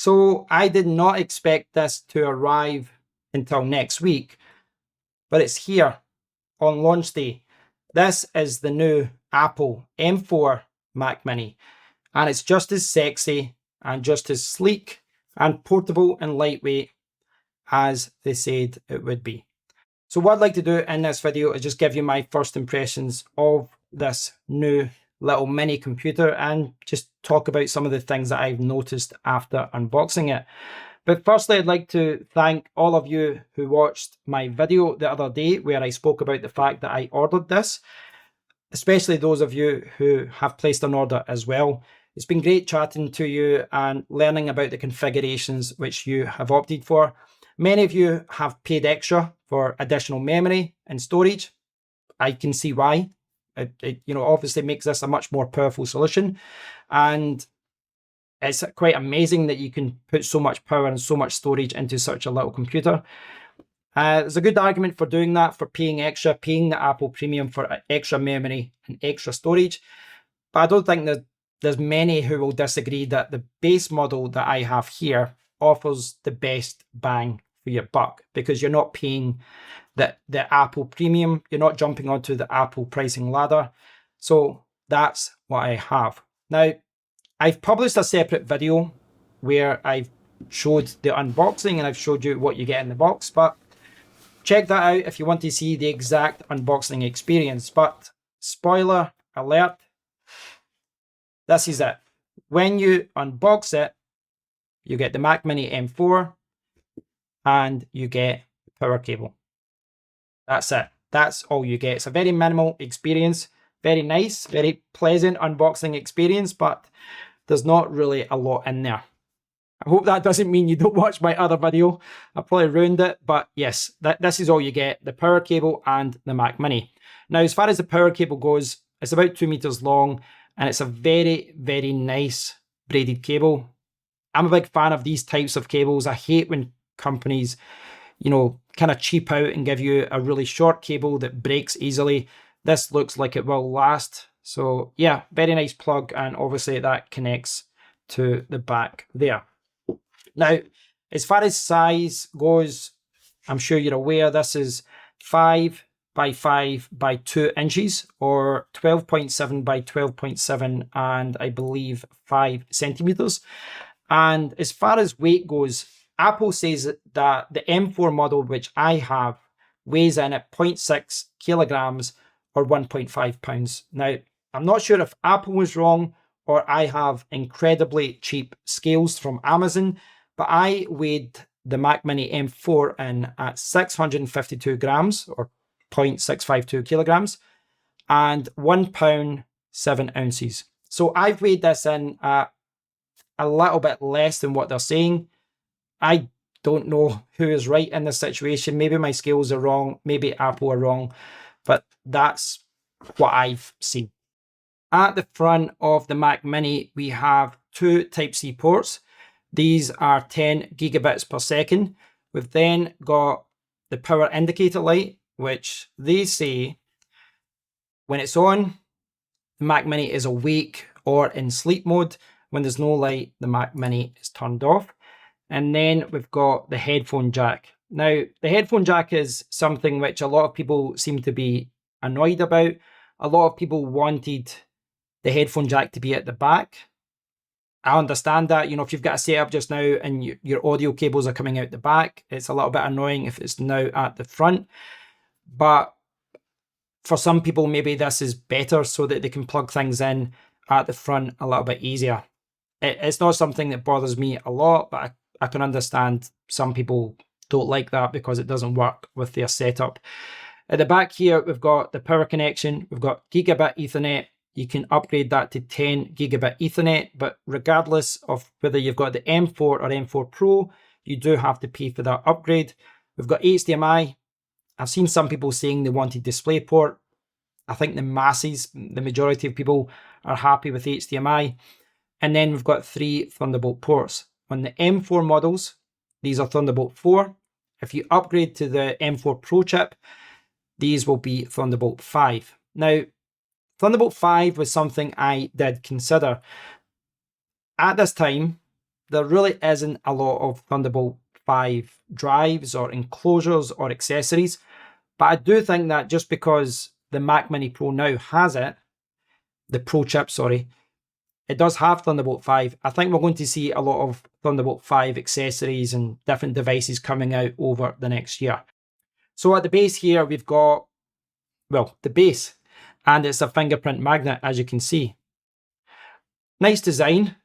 So I did not expect this to arrive until next week, but it's here on launch day. This is the new Apple M4 Mac Mini, and it's just as sexy and just as sleek and portable and lightweight as they said it would be. So what I'd like to do in this video is just give you my first impressions of this new little mini computer and just talk about some of the things that I've noticed after unboxing it. But firstly, I'd like to thank all of you who watched my video the other day where I spoke about the fact that I ordered this, especially those of you who have placed an order as well. It's been great chatting to you and learning about the configurations which you have opted for. Many of you have paid extra for additional memory and storage. I can see why. It obviously makes this a much more powerful solution, and it's quite amazing that you can put so much power and so much storage into such a little computer. There's a good argument for doing that, for paying extra, paying the Apple Premium for extra memory and extra storage. But I don't think that there's many who will disagree that the base model that I have here offers the best bang for your buck, because you're not paying the Apple Premium, you're not jumping onto the Apple pricing ladder. So that's what I have. Now, I've published a separate video where I've showed the unboxing and I've showed you what you get in the box, but check that out if you want to see the exact unboxing experience. But spoiler alert, this is it. When you unbox it, you get the Mac Mini M4 and you get the power cable. That's it. That's all you get. It's a very minimal experience, very nice, very pleasant unboxing experience, but there's not really a lot in there. I hope that doesn't mean you don't watch my other video. I probably ruined it, but yes, this is all you get, the power cable and the Mac Mini. Now, as far as the power cable goes, it's about 2 meters long, and it's a very, very nice braided cable. I'm a big fan of these types of cables. I hate when companies, kind of cheap out and give you a really short cable that breaks easily. This looks like it will last. So yeah, very nice plug, and obviously that connects to the back there. Now, as far as size goes, I'm sure you're aware this is 5 by 5 by 2 inches, or 12.7 by 12.7, and I believe 5 centimeters. And as far as weight goes, Apple says that the M4 model, which I have, weighs in at 0.6 kilograms or 1.5 pounds. Now, I'm not sure if Apple was wrong or I have incredibly cheap scales from Amazon, but I weighed the Mac Mini M4 in at 652 grams or 0.652 kilograms and 1 pound 7 ounces. So I've weighed this in at a little bit less than what they're saying. I don't know who is right in this situation. Maybe my scales are wrong, maybe Apple are wrong, but that's what I've seen. At the front of the Mac Mini, we have 2 Type-C ports. These are 10 gigabits per second. We've then got the power indicator light, which they say when it's on, the Mac Mini is awake or in sleep mode. When there's no light, the Mac Mini is turned off. And then we've got the headphone jack. Now, the headphone jack is something which a lot of people seem to be annoyed about. A lot of people wanted the headphone jack to be at the back. I understand that, if you've got a setup just now and your audio cables are coming out the back, it's a little bit annoying if it's now at the front. But for some people, maybe this is better so that they can plug things in at the front a little bit easier. It's not something that bothers me a lot, but I can understand some people don't like that because it doesn't work with their setup. At the back here, we've got the power connection. We've got gigabit Ethernet. You can upgrade that to 10 gigabit Ethernet, but regardless of whether you've got the M4 or M4 Pro, you do have to pay for that upgrade. We've got HDMI. I've seen some people saying they wanted DisplayPort. I think the majority of people are happy with HDMI. And then we've got 3 Thunderbolt ports. On the M4 models, these are Thunderbolt 4. If you upgrade to the M4 Pro chip, these will be Thunderbolt 5. Now, Thunderbolt 5 was something I did consider. At this time, there really isn't a lot of Thunderbolt 5 drives or enclosures or accessories. But I do think that just because the Mac Mini Pro now has it, the Pro chip, sorry, it does have Thunderbolt 5. I think we're going to see a lot of Thunderbolt 5 accessories and different devices coming out over the next year. So at the base here, we've got, well, the base, and it's a fingerprint magnet, as you can see. Nice design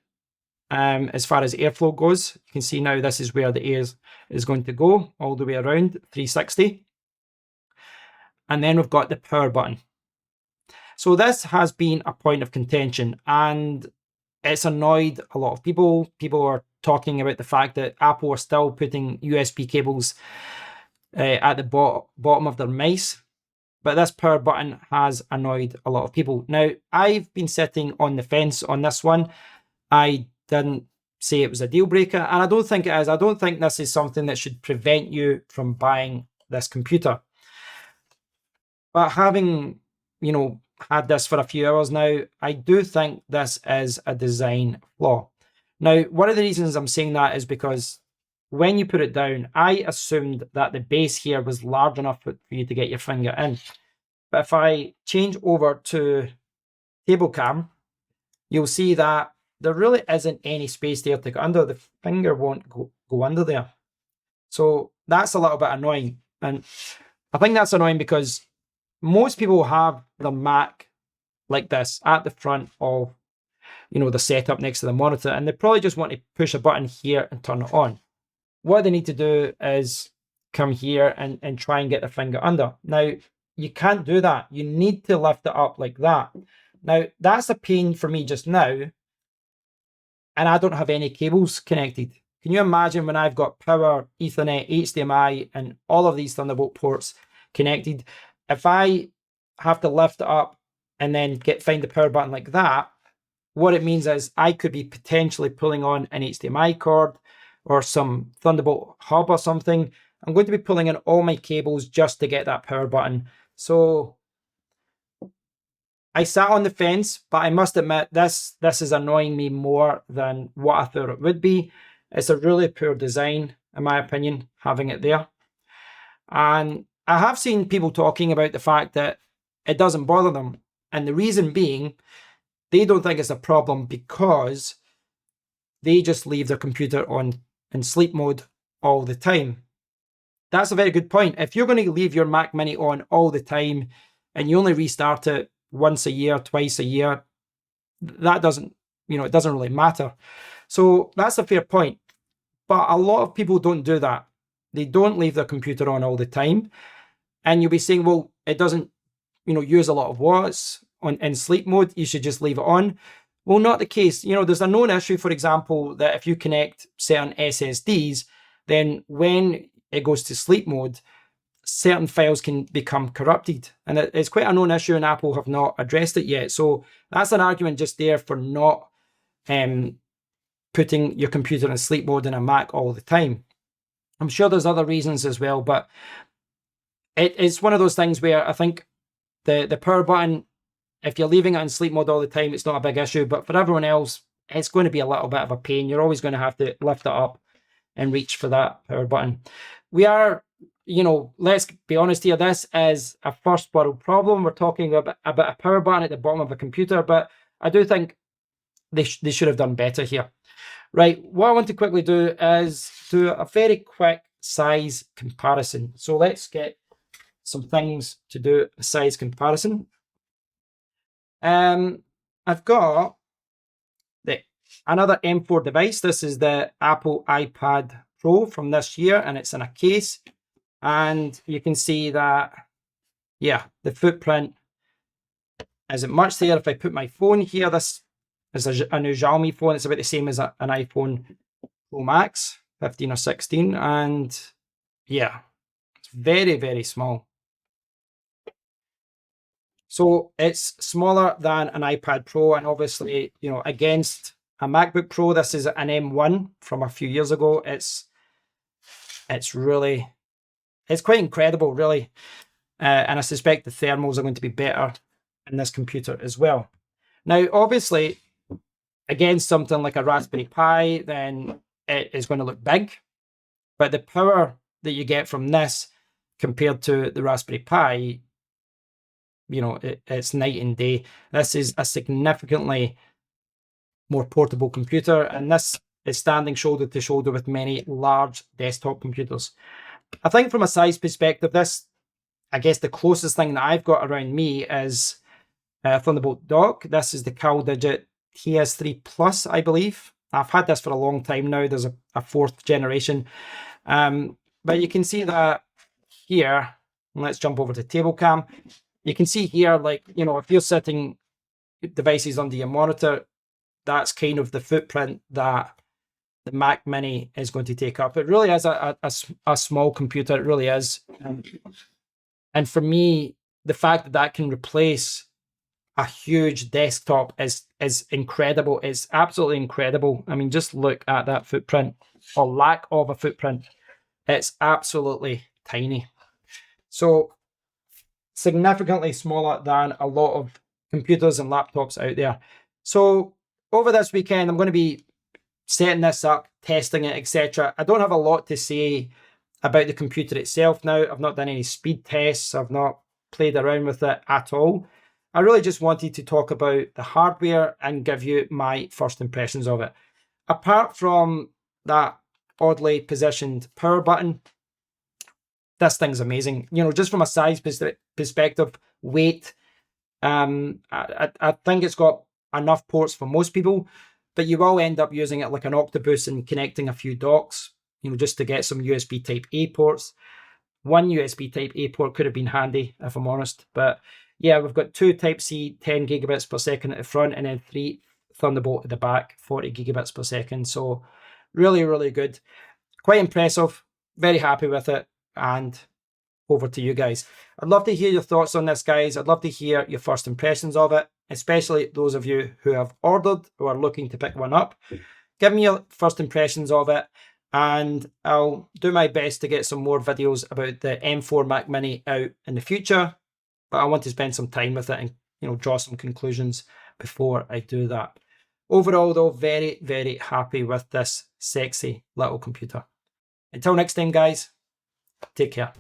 as far as airflow goes. You can see now this is where the air is going to go, all the way around 360. And then we've got the power button. So this has been a point of contention, and it's annoyed a lot of people. People are talking about the fact that Apple are still putting USB cables at the bottom of their mice. But this power button has annoyed a lot of people. Now, I've been sitting on the fence on this one. I didn't say it was a deal breaker, and I don't think it is. I don't think this is something that should prevent you from buying this computer. But having, had this for a few hours now, I do think this is a design flaw. Now, one of the reasons I'm saying that is because when you put it down, I assumed that the base here was large enough for you to get your finger in. But if I change over to table cam, you'll see that there really isn't any space there to go under. The finger won't go under there. So that's a little bit annoying. And I think that's annoying because most people have the Mac like this at the front of, the setup next to the monitor, and they probably just want to push a button here and turn it on. What they need to do is come here and try and get their finger under. Now, you can't do that. You need to lift it up like that. Now, that's a pain for me just now, and I don't have any cables connected. Can you imagine when I've got power, Ethernet, HDMI, and all of these Thunderbolt ports connected? If I have to lift it up and then find the power button like that, what it means is I could be potentially pulling on an HDMI cord or some Thunderbolt hub or something. I'm going to be pulling in all my cables just to get that power button. So I sat on the fence, but I must admit this is annoying me more than what I thought it would be. It's a really poor design, in my opinion, having it there. And I have seen people talking about the fact that it doesn't bother them. And the reason being, they don't think it's a problem because they just leave their computer on in sleep mode all the time. That's a very good point. If you're going to leave your Mac Mini on all the time and you only restart it once a year, twice a year, that doesn't, it doesn't really matter. So that's a fair point. But a lot of people don't do that. They don't leave their computer on all the time. And you'll be saying, well, it doesn't, use a lot of watts in sleep mode. You should just leave it on. Well, not the case. There's a known issue, for example, that if you connect certain SSDs, then when it goes to sleep mode, certain files can become corrupted. And it's quite a known issue, and Apple have not addressed it yet. So that's an argument just there for not putting your computer in sleep mode in a Mac all the time. I'm sure there's other reasons as well, but it's one of those things where I think the power button, if you're leaving it in sleep mode all the time, it's not a big issue. But for everyone else, it's going to be a little bit of a pain. You're always going to have to lift it up and reach for that power button. We are, let's be honest here, this is a first world problem. We're talking about a power button at the bottom of a computer, but I do think they should have done better here. Right, what I want to quickly do is do a very quick size comparison. So let's get some things to do a size comparison. I've got another M4 device. This is the Apple iPad Pro from this year, and it's in a case. And you can see that, the footprint isn't much there. If I put my phone here, this is a new Xiaomi phone. It's about the same as an iPhone Pro Max, 15 or 16. And it's very, very small. So it's smaller than an iPad Pro, and obviously, against a MacBook Pro, this is an M1 from a few years ago. It's quite incredible, really. And I suspect the thermals are going to be better in this computer as well. Now, obviously, against something like a Raspberry Pi, then it is going to look big, but the power that you get from this compared to the Raspberry Pi, you know, it's night and day. This is a significantly more portable computer, and this is standing shoulder to shoulder with many large desktop computers. I think from a size perspective, this, I guess the closest thing that I've got around me is Thunderbolt dock. This is the CalDigit TS3 Plus, I believe. I've had this for a long time now. There's a fourth generation. But you can see that here. Let's jump over to table cam. You can see here, like, you know, if you're setting devices under your monitor, that's kind of the footprint that the Mac Mini is going to take up. It really is a small computer. It really is. And for me, the fact that that can replace a huge desktop is incredible. It's absolutely incredible. I mean, just look at that footprint, or lack of a footprint. It's absolutely tiny. So significantly smaller than a lot of computers and laptops out there. So over this weekend, I'm going to be setting this up, testing it, etc. I don't have a lot to say about the computer itself now. I've not done any speed tests. I've not played around with it at all. I really just wanted to talk about the hardware and give you my first impressions of it. Apart from that oddly positioned power button, this thing's amazing. You know, just from a size perspective, weight, I think it's got enough ports for most people, but you will end up using it like an octopus and connecting a few docks, you know, just to get some USB Type A ports. One USB Type A port could have been handy, if I'm honest, but yeah, we've got two Type-C 10 gigabits per second at the front, and then 3 Thunderbolt at the back, 40 gigabits per second. So really, really good. Quite impressive. Very happy with it. And over to you guys. I'd love to hear your thoughts on this, guys. I'd love to hear your first impressions of it, especially those of you who have ordered or are looking to pick one up. Give me your first impressions of it, and I'll do my best to get some more videos about the M4 Mac Mini out in the future. But I want to spend some time with it and, you know, draw some conclusions before I do that. Overall, though, very, very happy with this sexy little computer. Until next time, guys, take care.